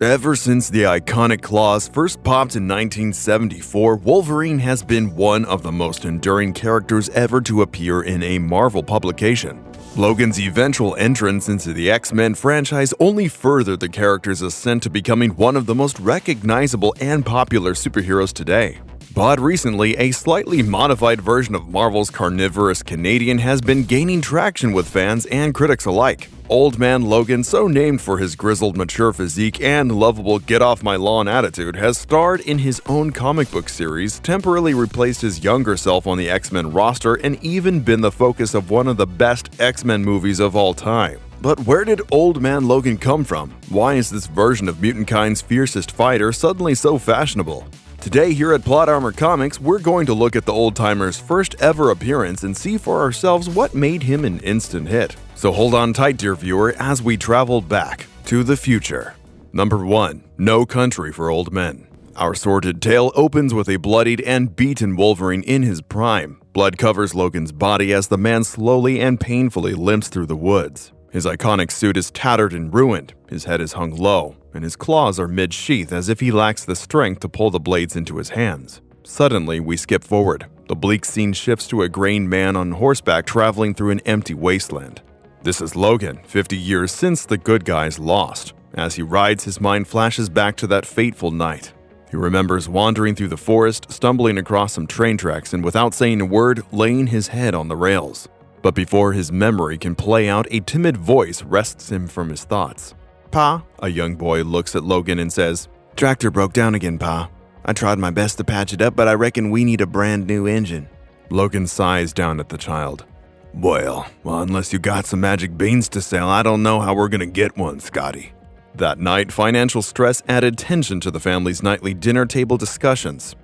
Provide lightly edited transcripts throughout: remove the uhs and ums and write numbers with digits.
Ever since the iconic claws first popped in 1974, Wolverine has been one of the most enduring characters ever to appear in a Marvel publication. Logan's eventual entrance into the X-Men franchise only furthered the character's ascent to becoming one of the most recognizable and popular superheroes today. But recently, a slightly modified version of Marvel's carnivorous Canadian has been gaining traction with fans and critics alike. Old Man Logan, so named for his grizzled, mature physique and lovable get-off-my-lawn attitude, has starred in his own comic book series, temporarily replaced his younger self on the X-Men roster, and even been the focus of one of the best X-Men movies of all time. But where did Old Man Logan come from? Why is this version of Mutankind's fiercest fighter suddenly so fashionable? Today here at Plot Armor Comics, we're going to look at the old-timer's first ever appearance and see for ourselves what made him an instant hit. So hold on tight, dear viewer, as we travel back to the future. Number 1. No Country for Old Men. Our sordid tale opens with a bloodied and beaten Wolverine in his prime. Blood covers Logan's body as the man slowly and painfully limps through the woods. His iconic suit is tattered and ruined, his head is hung low, and his claws are mid-sheath as if he lacks the strength to pull the blades into his hands. Suddenly, we skip forward. The bleak scene shifts to a graying man on horseback traveling through an empty wasteland. This is Logan, 50 years since the good guys lost. As he rides, his mind flashes back to that fateful night. He remembers wandering through the forest, stumbling across some train tracks, and without saying a word, laying his head on the rails. But before his memory can play out, a timid voice wrests him from his thoughts. "Pa?" A young boy looks at Logan and says, "Tractor broke down again, Pa. I tried my best to patch it up, but I reckon we need a brand new engine." Logan sighs down at the child. Well, unless you got some magic beans to sell, I don't know how we're gonna get one, Scotty." That night, financial stress added tension to the family's nightly dinner table discussions.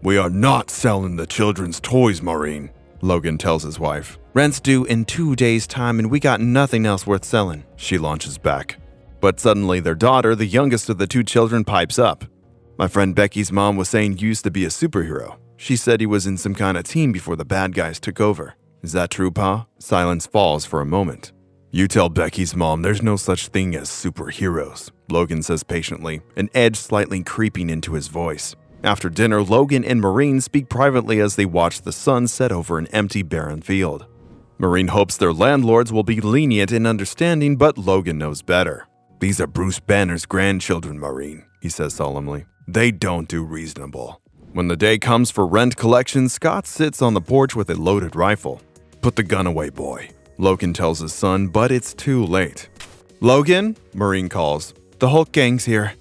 "We are not selling the children's toys, Maureen," Logan tells his wife. "Rent's due in 2 days' time and we got nothing else worth selling," she launches back. But suddenly their daughter, the youngest of the two children, pipes up. "My friend Becky's mom was saying you used to be a superhero. She said he was in some kind of team before the bad guys took over. Is that true, Pa?" Silence falls for a moment. "You tell Becky's mom there's no such thing as superheroes," Logan says patiently, an edge slightly creeping into his voice. After dinner, Logan and Maureen speak privately as they watch the sun set over an empty, barren field. Maureen hopes their landlords will be lenient and understanding, but Logan knows better. "These are Bruce Banner's grandchildren, Maureen," he says solemnly. "They don't do reasonable." When the day comes for rent collection, Scott sits on the porch with a loaded rifle. "Put the gun away, boy," Logan tells his son, but it's too late. "Logan?" Maureen calls. "The Hulk gang's here."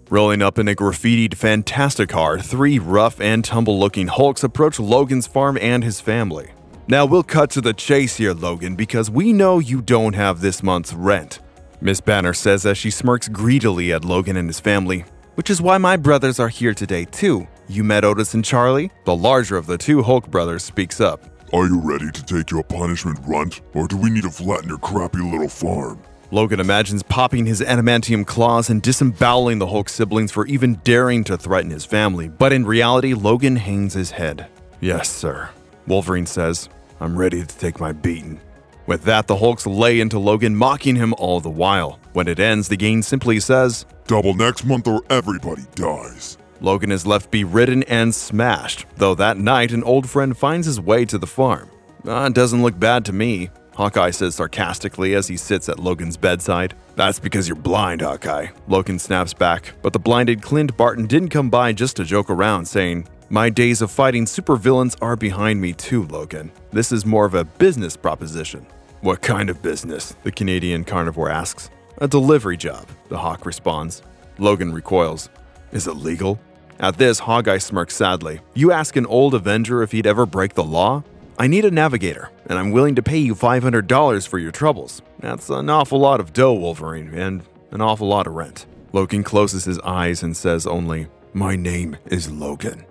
Rolling up in a graffitied Fantastic car, 3 rough and tumble-looking Hulks approach Logan's farm and his family. "Now we'll cut to the chase here, Logan, because we know you don't have this month's rent," Miss Banner says as she smirks greedily at Logan and his family. "Which is why my brothers are here today, too. You met Otis and Charlie?" The larger of the two Hulk brothers speaks up. "Are you ready to take your punishment, Runt? Or do we need to flatten your crappy little farm?" Logan imagines popping his adamantium claws and disemboweling the Hulk siblings for even daring to threaten his family, but in reality, Logan hangs his head. "Yes, sir," Wolverine says. "I'm ready to take my beating." With that, the Hulks lay into Logan, mocking him all the while. When it ends, the gang simply says, "Double next month or everybody dies." Logan is left beridden and smashed, though that night an old friend finds his way to the farm. It doesn't look bad to me," Hawkeye says sarcastically as he sits at Logan's bedside. "That's because you're blind, Hawkeye," Logan snaps back, but the blinded Clint Barton didn't come by just to joke around, saying, "My days of fighting supervillains are behind me too, Logan. This is more of a business proposition." "What kind of business?" the Canadian carnivore asks. "A delivery job," the Hawk responds. Logan recoils. "Is it legal?" At this, Hawkeye smirks sadly. "You ask an old Avenger if he'd ever break the law? I need a navigator, and I'm willing to pay you $500 for your troubles. That's an awful lot of dough, Wolverine, and an awful lot of rent." Logan closes his eyes and says only, "My name is Logan."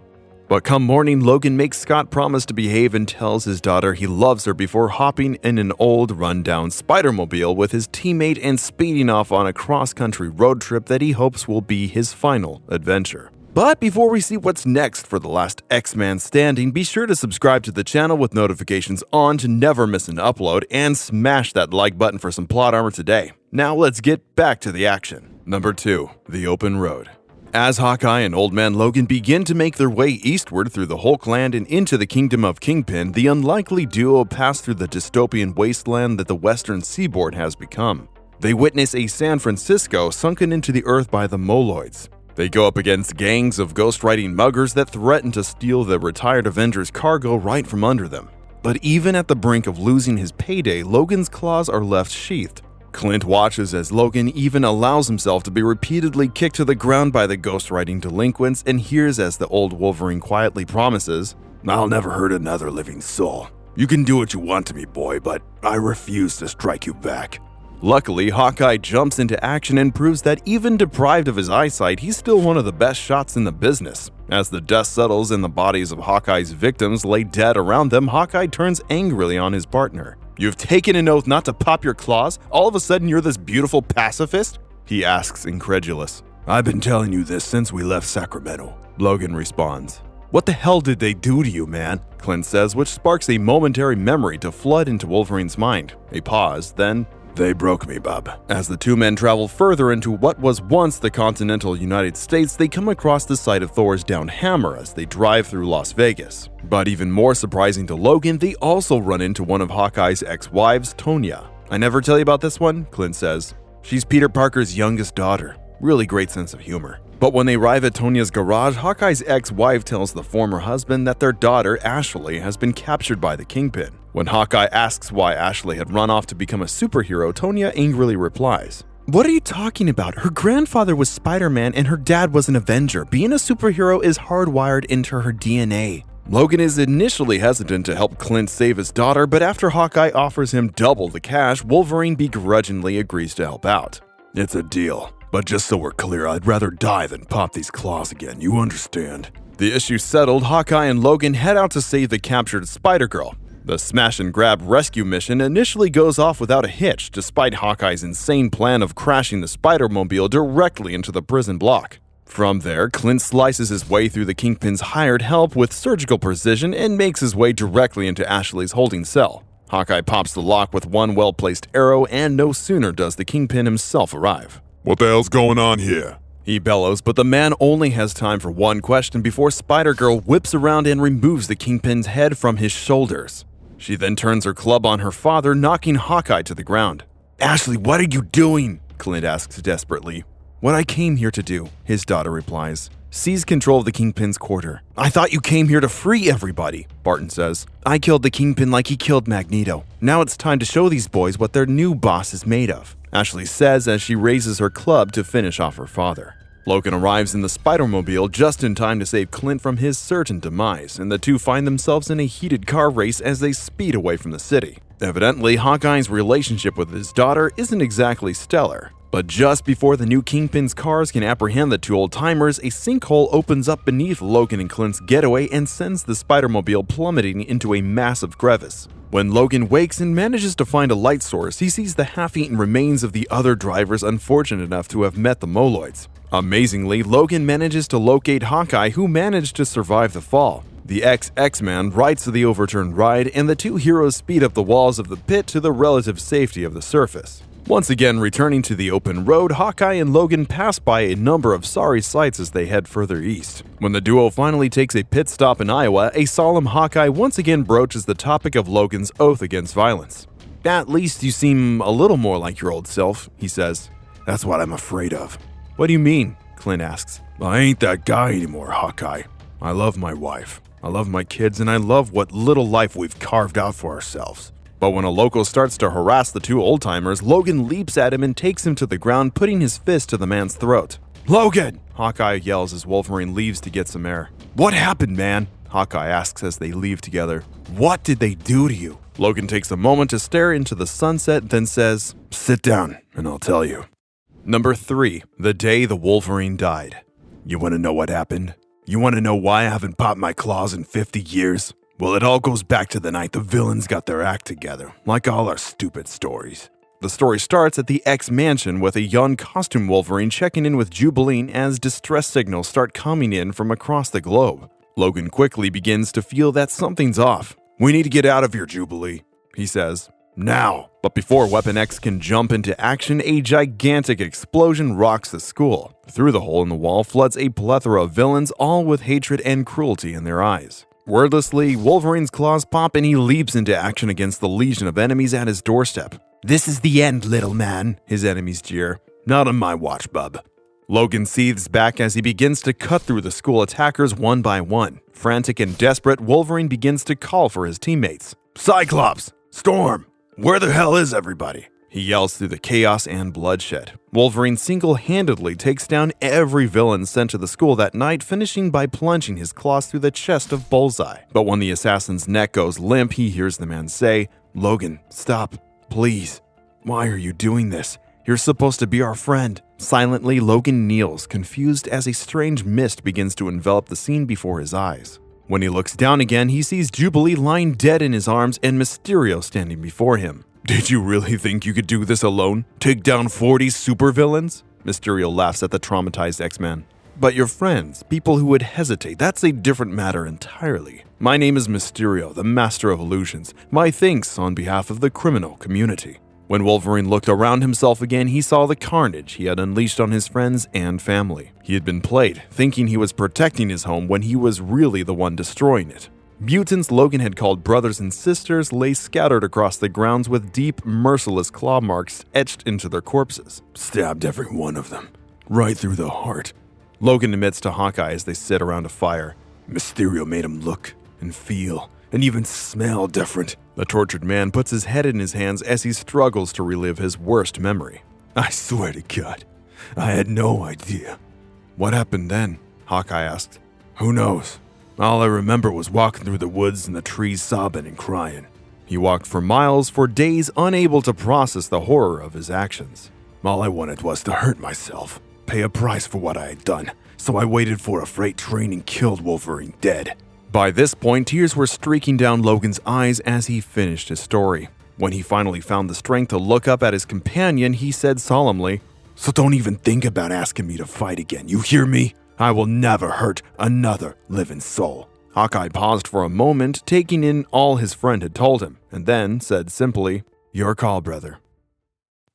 But come morning, Logan makes Scott promise to behave and tells his daughter he loves her before hopping in an old run-down Spider-Mobile with his teammate and speeding off on a cross-country road trip that he hopes will be his final adventure. But before we see what's next for the last X-Man standing, be sure to subscribe to the channel with notifications on to never miss an upload, and smash that like button for some plot armor today. Now let's get back to the action. Number 2. The Open Road. As Hawkeye and Old Man Logan begin to make their way eastward through the Hulkland and into the Kingdom of Kingpin, the unlikely duo pass through the dystopian wasteland that the western seaboard has become. They witness a San Francisco sunken into the earth by the Moloids. They go up against gangs of ghostwriting muggers that threaten to steal the retired Avengers cargo right from under them. But even at the brink of losing his payday, Logan's claws are left sheathed. Clint watches as Logan even allows himself to be repeatedly kicked to the ground by the ghostwriting delinquents and hears as the old Wolverine quietly promises, "I'll never hurt another living soul. You can do what you want to me, boy, but I refuse to strike you back." Luckily, Hawkeye jumps into action and proves that even deprived of his eyesight, he's still one of the best shots in the business. As the dust settles and the bodies of Hawkeye's victims lay dead around them, Hawkeye turns angrily on his partner. "You've taken an oath not to pop your claws? All of a sudden you're this beautiful pacifist?" he asks, incredulous. "I've been telling you this since we left Sacramento," Logan responds. "What the hell did they do to you, man?" Clint says, which sparks a momentary memory to flood into Wolverine's mind. A pause, then, "They broke me, bub." As the two men travel further into what was once the continental United States, they come across the site of Thor's downed hammer as they drive through Las Vegas. But even more surprising to Logan, they also run into one of Hawkeye's ex-wives, Tonya. "I never tell you about this one," Clint says. "She's Peter Parker's youngest daughter." Really great sense of humor. But when they arrive at Tonya's garage, Hawkeye's ex-wife tells the former husband that their daughter, Ashley, has been captured by the Kingpin. When Hawkeye asks why Ashley had run off to become a superhero, Tonya angrily replies, "What are you talking about? Her grandfather was Spider-Man and her dad was an Avenger. Being a superhero is hardwired into her DNA." Logan is initially hesitant to help Clint save his daughter, but after Hawkeye offers him double the cash, Wolverine begrudgingly agrees to help out. "It's a deal. But just so we're clear, I'd rather die than pop these claws again, you understand?" The issue settled, Hawkeye and Logan head out to save the captured Spider-Girl. The smash-and-grab rescue mission initially goes off without a hitch, despite Hawkeye's insane plan of crashing the Spider-Mobile directly into the prison block. From there, Clint slices his way through the Kingpin's hired help with surgical precision and makes his way directly into Ashley's holding cell. Hawkeye pops the lock with one well-placed arrow, and no sooner does the Kingpin himself arrive. "What the hell's going on here?" he bellows, but the man only has time for one question before Spider-Girl whips around and removes the Kingpin's head from his shoulders. She then turns her club on her father, knocking Hawkeye to the ground. "Ashley, what are you doing?" Clint asks desperately. "What I came here to do," his daughter replies. "Seize control of the Kingpin's quarter." "I thought you came here to free everybody," Barton says. "I killed the Kingpin like he killed Magneto. Now it's time to show these boys what their new boss is made of," Ashley says as she raises her club to finish off her father. Logan arrives in the Spider-Mobile just in time to save Clint from his certain demise, and the two find themselves in a heated car race as they speed away from the city. Evidently, Hawkeye's relationship with his daughter isn't exactly stellar. But just before the new Kingpin's cars can apprehend the two old-timers, a sinkhole opens up beneath Logan and Clint's getaway and sends the Spider-Mobile plummeting into a massive crevice. When Logan wakes and manages to find a light source, he sees the half-eaten remains of the other drivers unfortunate enough to have met the Moloids. Amazingly, Logan manages to locate Hawkeye, who managed to survive the fall. The ex-X-Man rights the overturned ride, and the two heroes speed up the walls of the pit to the relative safety of the surface. Once again returning to the open road, Hawkeye and Logan pass by a number of sorry sights as they head further east. When the duo finally takes a pit stop in Iowa, a solemn Hawkeye once again broaches the topic of Logan's oath against violence. "At least you seem a little more like your old self," he says. "That's what I'm afraid of." "What do you mean?" Clint asks. "I ain't that guy anymore, Hawkeye. I love my wife, I love my kids, and I love what little life we've carved out for ourselves." But when a local starts to harass the two old-timers, Logan leaps at him and takes him to the ground, putting his fist to the man's throat. "Logan!" Hawkeye yells as Wolverine leaves to get some air. "What happened, man?" Hawkeye asks as they leave together. "What did they do to you?" Logan takes a moment to stare into the sunset, then says, "Sit down, and I'll tell you." Number 3. The Day the Wolverine Died. You want to know what happened? You want to know why I haven't popped my claws in 50 years? Well, it all goes back to the night the villains got their act together, like all our stupid stories. The story starts at the X Mansion with a young costume Wolverine checking in with Jubilee as distress signals start coming in from across the globe. Logan quickly begins to feel that something's off. "We need to get out of here, Jubilee," he says. Now! But before Weapon X can jump into action, a gigantic explosion rocks the school. Through the hole in the wall floods a plethora of villains, all with hatred and cruelty in their eyes. Wordlessly, Wolverine's claws pop and he leaps into action against the legion of enemies at his doorstep. This is the end, little man, his enemies jeer. Not on my watch, bub. Logan seethes back as he begins to cut through the school attackers one by one. Frantic and desperate, Wolverine begins to call for his teammates. Cyclops! Storm! Where the hell is everybody? He yells through the chaos and bloodshed. Wolverine single-handedly takes down every villain sent to the school that night, finishing by plunging his claws through the chest of Bullseye. But when the assassin's neck goes limp, he hears the man say, Logan, stop, please. Why are you doing this? You're supposed to be our friend. Silently, Logan kneels, confused as a strange mist begins to envelop the scene before his eyes. When he looks down again, he sees Jubilee lying dead in his arms and Mysterio standing before him. Did you really think you could do this alone? Take down 40 supervillains? Mysterio laughs at the traumatized X-Man. But your friends, people who would hesitate, that's a different matter entirely. My name is Mysterio, the Master of Illusions. My thanks on behalf of the criminal community. When Wolverine looked around himself again, he saw the carnage he had unleashed on his friends and family. He had been played, thinking he was protecting his home when he was really the one destroying it. Mutants Logan had called brothers and sisters lay scattered across the grounds with deep, merciless claw marks etched into their corpses. Stabbed every one of them, right through the heart. Logan admits to Hawkeye as they sit around a fire. Mysterio made him look and feel and even smell different. The tortured man puts his head in his hands as he struggles to relive his worst memory. I swear to God, I had no idea. What happened then? Hawkeye asked. Who knows? All I remember was walking through the woods and the trees sobbing and crying. He walked for miles, for days, unable to process the horror of his actions. All I wanted was to hurt myself, pay a price for what I had done, so I waited for a freight train and killed Wolverine dead. By this point, tears were streaking down Logan's eyes as he finished his story. When he finally found the strength to look up at his companion, he said solemnly, So don't even think about asking me to fight again, you hear me? I will never hurt another living soul. Hawkeye paused for a moment, taking in all his friend had told him, and then said simply, Your call, brother.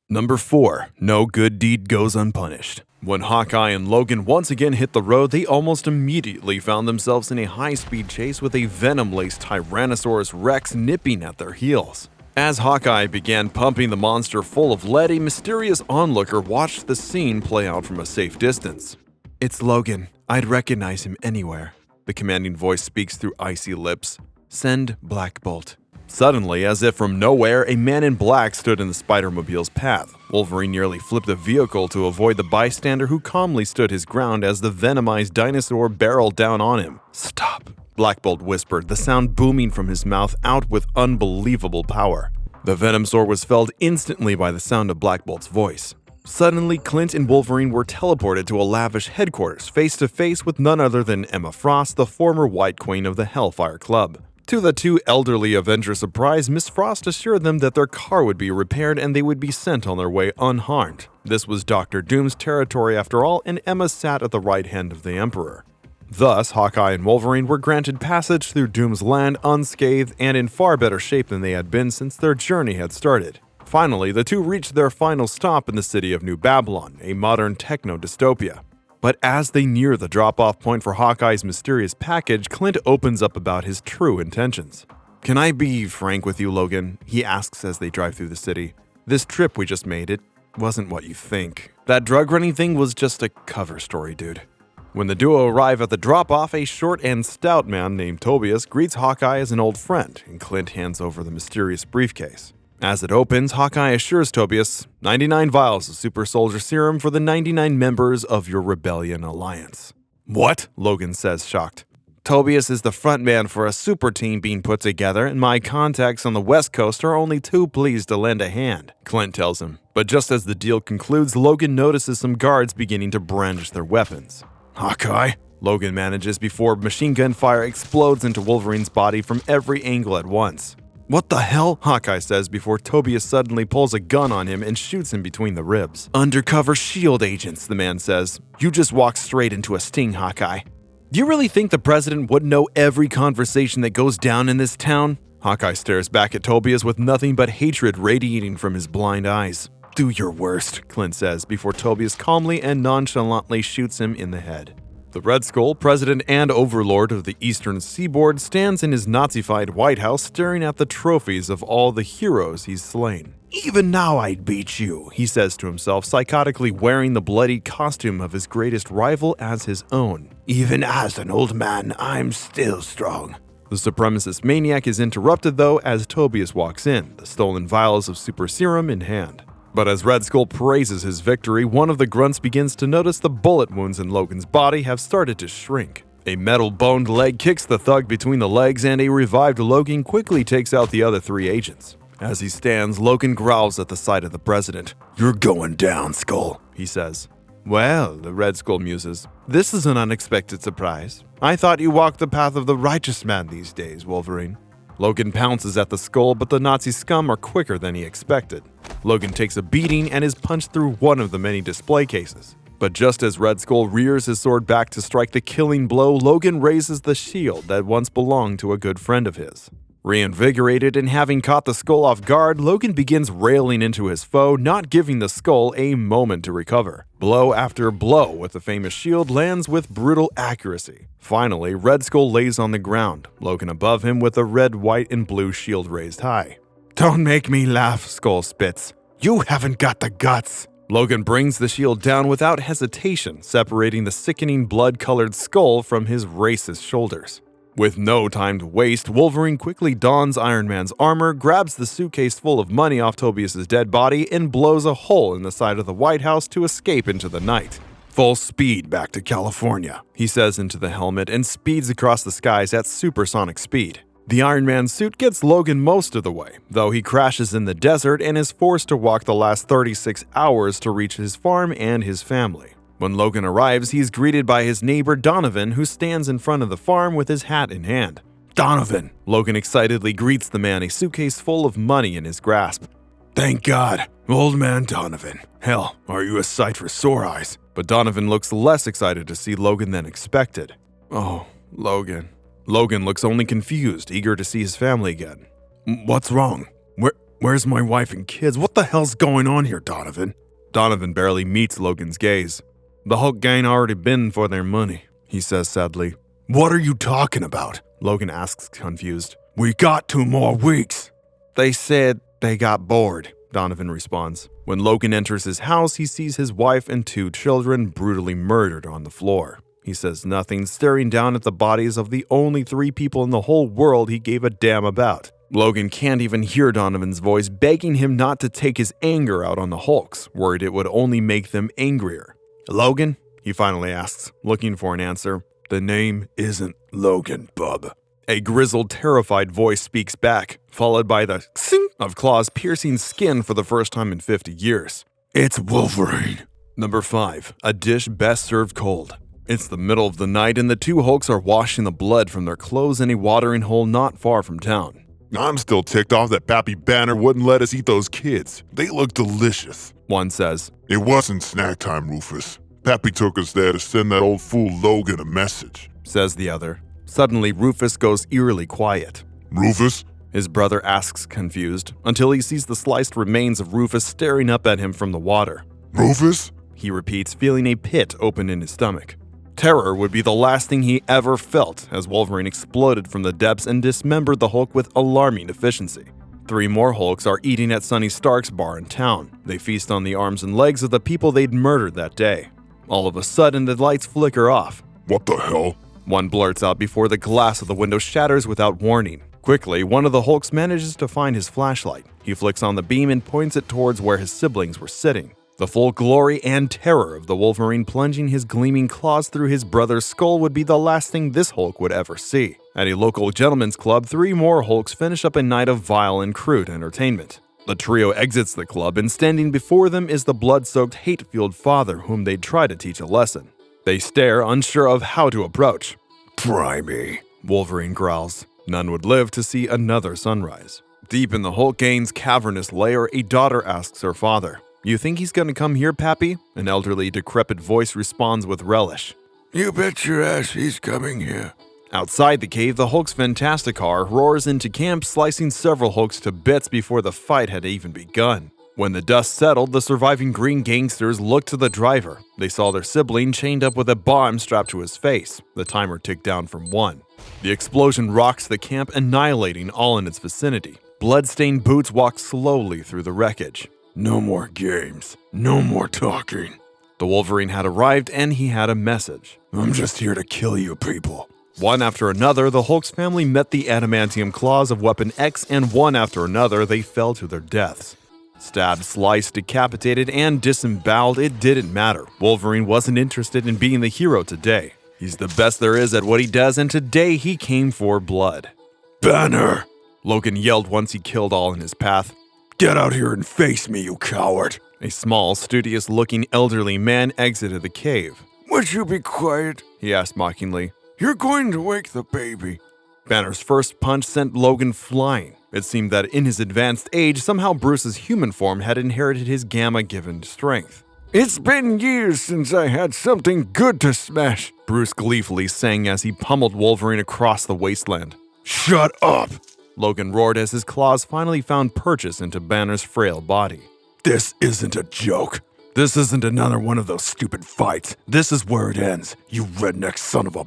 Number 4. No good deed goes unpunished. When Hawkeye and Logan once again hit the road, they almost immediately found themselves in a high-speed chase with a venom-laced Tyrannosaurus Rex nipping at their heels. As Hawkeye began pumping the monster full of lead, a mysterious onlooker watched the scene play out from a safe distance. It's Logan. I'd recognize him anywhere. The commanding voice speaks through icy lips. Send Black Bolt. Suddenly, as if from nowhere, a man in black stood in the Spider-Mobile's path. Wolverine nearly flipped the vehicle to avoid the bystander who calmly stood his ground as the venomized dinosaur barreled down on him. Stop, Black Bolt whispered, the sound booming from his mouth out with unbelievable power. The Venomsaur was felled instantly by the sound of Black Bolt's voice. Suddenly, Clint and Wolverine were teleported to a lavish headquarters, face to face with none other than Emma Frost, the former White Queen of the Hellfire Club. To the two elderly Avengers' surprise, Miss Frost assured them that their car would be repaired and they would be sent on their way unharmed. This was Dr. Doom's territory after all, and Emma sat at the right hand of the Emperor. Thus, Hawkeye and Wolverine were granted passage through Doom's land unscathed and in far better shape than they had been since their journey had started. Finally, the two reached their final stop in the city of New Babylon, a modern techno-dystopia. But as they near the drop-off point for Hawkeye's mysterious package, Clint opens up about his true intentions. Can I be frank with you, Logan? He asks as they drive through the city. This trip we just made, it wasn't what you think. That drug-running thing was just a cover story, dude. When the duo arrive at the drop-off, a short and stout man named Tobias greets Hawkeye as an old friend, and Clint hands over the mysterious briefcase. As it opens, Hawkeye assures Tobias, 99 vials of super soldier serum for the 99 members of your Rebellion Alliance. What? Logan says, shocked. Tobias is the front man for a super team being put together, and my contacts on the West Coast are only too pleased to lend a hand, Clint tells him. But just as the deal concludes, Logan notices some guards beginning to brandish their weapons. Hawkeye? Logan manages before machine gun fire explodes into Wolverine's body from every angle at once. What the hell? Hawkeye says before Tobias suddenly pulls a gun on him and shoots him between the ribs. Undercover SHIELD agents, the man says. You just walked straight into a sting, Hawkeye. Do you really think the president would know every conversation that goes down in this town? Hawkeye stares back at Tobias with nothing but hatred radiating from his blind eyes. "Do your worst," Clint says, before Tobias calmly and nonchalantly shoots him in the head. The Red Skull, president and overlord of the Eastern Seaboard, stands in his Nazified White House staring at the trophies of all the heroes he's slain. "Even now I'd beat you," he says to himself, psychotically wearing the bloodied costume of his greatest rival as his own. "Even as an old man, I'm still strong." The supremacist maniac is interrupted though as Tobias walks in, the stolen vials of super serum in hand. But as Red Skull praises his victory, one of the grunts begins to notice the bullet wounds in Logan's body have started to shrink. A metal-boned leg kicks the thug between the legs, and a revived Logan quickly takes out the other 3 agents. As he stands, Logan growls at the sight of the president. "You're going down, Skull," he says. "Well," the Red Skull muses, "this is an unexpected surprise. I thought you walked the path of the righteous man these days, Wolverine." Logan pounces at the Skull, but the Nazi scum are quicker than he expected. Logan takes a beating and is punched through one of the many display cases. But just as Red Skull rears his sword back to strike the killing blow, Logan raises the shield that once belonged to a good friend of his. Reinvigorated and having caught the Skull off guard, Logan begins railing into his foe, not giving the Skull a moment to recover. Blow after blow with the famous shield lands with brutal accuracy. Finally, Red Skull lays on the ground, Logan above him with a red, white, and blue shield raised high. "Don't make me laugh," Skull spits. "You haven't got the guts." Logan brings the shield down without hesitation, separating the sickening blood-colored Skull from his racist shoulders. With no time to waste, Wolverine quickly dons Iron Man's armor, grabs the suitcase full of money off Tobias' dead body, and blows a hole in the side of the White House to escape into the night. "Full speed back to California," he says into the helmet and speeds across the skies at supersonic speed. The Iron Man suit gets Logan most of the way, though he crashes in the desert and is forced to walk the last 36 hours to reach his farm and his family. When Logan arrives, he's greeted by his neighbor Donovan, who stands in front of the farm with his hat in hand. "Donovan!" Logan excitedly greets the man, a suitcase full of money in his grasp. Thank God. Old man Donovan. Hell, are you a sight for sore eyes? But Donovan looks less excited to see Logan than expected. "Oh, Logan." Logan looks only confused, eager to see his family again. What's wrong? Where's my wife and kids? What the hell's going on here, Donovan? Donovan barely meets Logan's gaze. "The Hulk gang already been for their money," he says sadly. What are you talking about? Logan asks, confused. We got 2 more weeks. "They said they got bored," Donovan responds. When Logan enters his house, he sees his wife and 2 children brutally murdered on the floor. He says nothing, staring down at the bodies of the only 3 people in the whole world he gave a damn about. Logan can't even hear Donovan's voice begging him not to take his anger out on the Hulks, worried it would only make them angrier. "Logan?" he finally asks, looking for an answer. The name isn't Logan, bub. A grizzled, terrified voice speaks back, followed by the xing of claws piercing skin for the first time in 50 years. It's Wolverine. Number 5. A dish best served cold. It's the middle of the night and the 2 Hulks are washing the blood from their clothes in a watering hole not far from town. I'm still ticked off that Pappy Banner wouldn't let us eat those kids. They look delicious. One says. It wasn't snack time, Rufus. Pappy took us there to send that old fool Logan a message, says the other. Suddenly, Rufus goes eerily quiet. Rufus? His brother asks, confused, until he sees the sliced remains of Rufus staring up at him from the water. Rufus? He repeats, feeling a pit open in his stomach. Terror would be the last thing he ever felt as Wolverine exploded from the depths and dismembered the Hulk with alarming efficiency. 3 more Hulks are eating at Sonny Stark's bar in town. They feast on the arms and legs of the people they'd murdered that day. All of a sudden, the lights flicker off. What the hell? One blurts out before the glass of the window shatters without warning. Quickly, one of the Hulks manages to find his flashlight. He flicks on the beam and points it towards where his siblings were sitting. The full glory and terror of the Wolverine plunging his gleaming claws through his brother's skull would be the last thing this Hulk would ever see. At a local gentleman's club, 3 more Hulks finish up a night of vile and crude entertainment. The trio exits the club, and standing before them is the blood-soaked, hate-fueled father whom they'd try to teach a lesson. They stare, unsure of how to approach. Try me, Wolverine growls. None would live to see another sunrise. Deep in the Hulk gang's cavernous lair, a daughter asks her father, "You think he's gonna come here, Pappy?" An elderly, decrepit voice responds with relish. You bet your ass he's coming here. Outside the cave, the Hulk's Fantasticar roars into camp, slicing several Hulks to bits before the fight had even begun. When the dust settled, the surviving green gangsters looked to the driver. They saw their sibling chained up with a bomb strapped to his face. The timer ticked down from 1. The explosion rocks the camp, annihilating all in its vicinity. Bloodstained boots walk slowly through the wreckage. No more games. No more talking. The Wolverine had arrived, and he had a message. I'm just here to kill you people. One after another, the Hulk's family met the adamantium claws of Weapon X, and one after another, they fell to their deaths. Stabbed, sliced, decapitated, and disemboweled, it didn't matter. Wolverine wasn't interested in being the hero today. He's the best there is at what he does, and today he came for blood. Banner! Logan yelled once he killed all in his path. Get out here and face me, you coward! A small, studious-looking elderly man exited the cave. Would you be quiet? He asked mockingly. You're going to wake the baby. Banner's first punch sent Logan flying. It seemed that in his advanced age, somehow Bruce's human form had inherited his gamma-given strength. It's been years since I had something good to smash, Bruce gleefully sang as he pummeled Wolverine across the wasteland. Shut up! Logan roared as his claws finally found purchase into Banner's frail body. This isn't a joke. This isn't another one of those stupid fights. This is where it ends, you redneck son of a...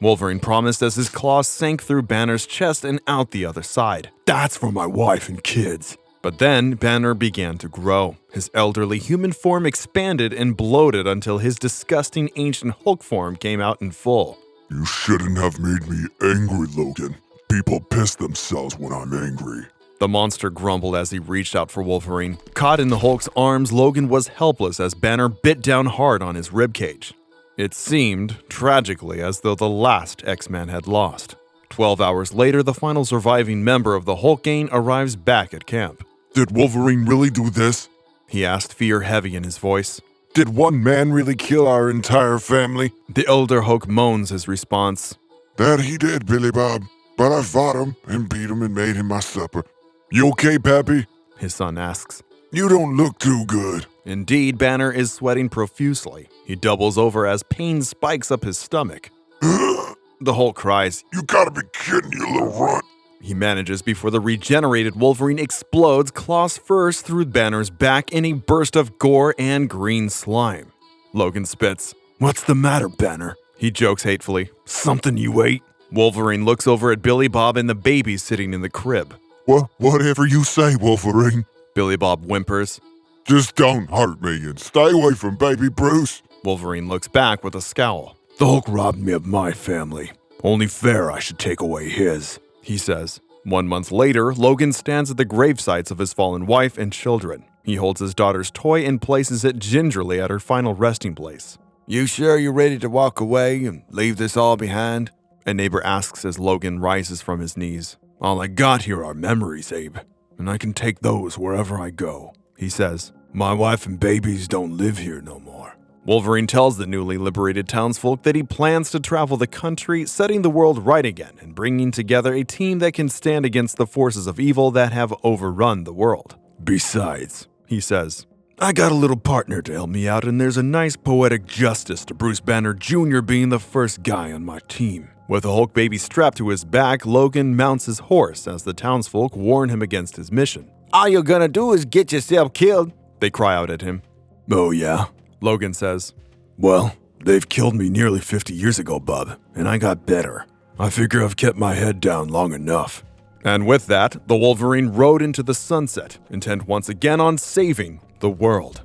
Wolverine promised as his claws sank through Banner's chest and out the other side. That's for my wife and kids. But then Banner began to grow. His elderly human form expanded and bloated until his disgusting ancient Hulk form came out in full. You shouldn't have made me angry, Logan. People piss themselves when I'm angry. The monster grumbled as he reached out for Wolverine. Caught in the Hulk's arms, Logan was helpless as Banner bit down hard on his ribcage. It seemed, tragically, as though the last X-Man had lost. 12 hours later, the final surviving member of the Hulk gang arrives back at camp. Did Wolverine really do this? He asked, fear heavy in his voice. Did one man really kill our entire family? The elder Hulk moans his response. That he did, Billy Bob. But I fought him and beat him and made him my supper. You okay, Pappy? His son asks. You don't look too good. Indeed, Banner is sweating profusely. He doubles over as pain spikes up his stomach. The Hulk cries, You gotta be kidding, you little runt. He manages before the regenerated Wolverine explodes, claws first through Banner's back in a burst of gore and green slime. Logan spits. What's the matter, Banner? He jokes hatefully. Something you ate? Wolverine looks over at Billy Bob and the baby sitting in the crib. Whatever you say, Wolverine. Billy Bob whimpers. Just don't hurt me and stay away from baby Bruce. Wolverine looks back with a scowl. The Hulk robbed me of my family. Only fair I should take away his, he says. 1 month later, Logan stands at the gravesites of his fallen wife and children. He holds his daughter's toy and places it gingerly at her final resting place. You sure you're ready to walk away and leave this all behind? A neighbor asks as Logan rises from his knees. All I got here are memories, Abe, and I can take those wherever I go, he says. My wife and babies don't live here no more. Wolverine tells the newly liberated townsfolk that he plans to travel the country, setting the world right again and bringing together a team that can stand against the forces of evil that have overrun the world. Besides, he says, I got a little partner to help me out, and there's a nice poetic justice to Bruce Banner Jr. being the first guy on my team. With the Hulk baby strapped to his back, Logan mounts his horse as the townsfolk warn him against his mission. All you're gonna do is get yourself killed, they cry out at him. Oh yeah? Logan says. Well, they've killed me nearly 50 years ago, bub, and I got better. I figure I've kept my head down long enough. And with that, the Wolverine rode into the sunset, intent once again on saving the world.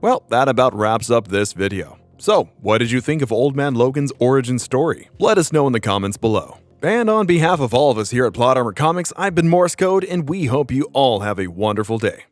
Well, that about wraps up this video. So, what did you think of Old Man Logan's origin story? Let us know in the comments below. And on behalf of all of us here at Plot Armor Comics, I've been Morse Code, and we hope you all have a wonderful day.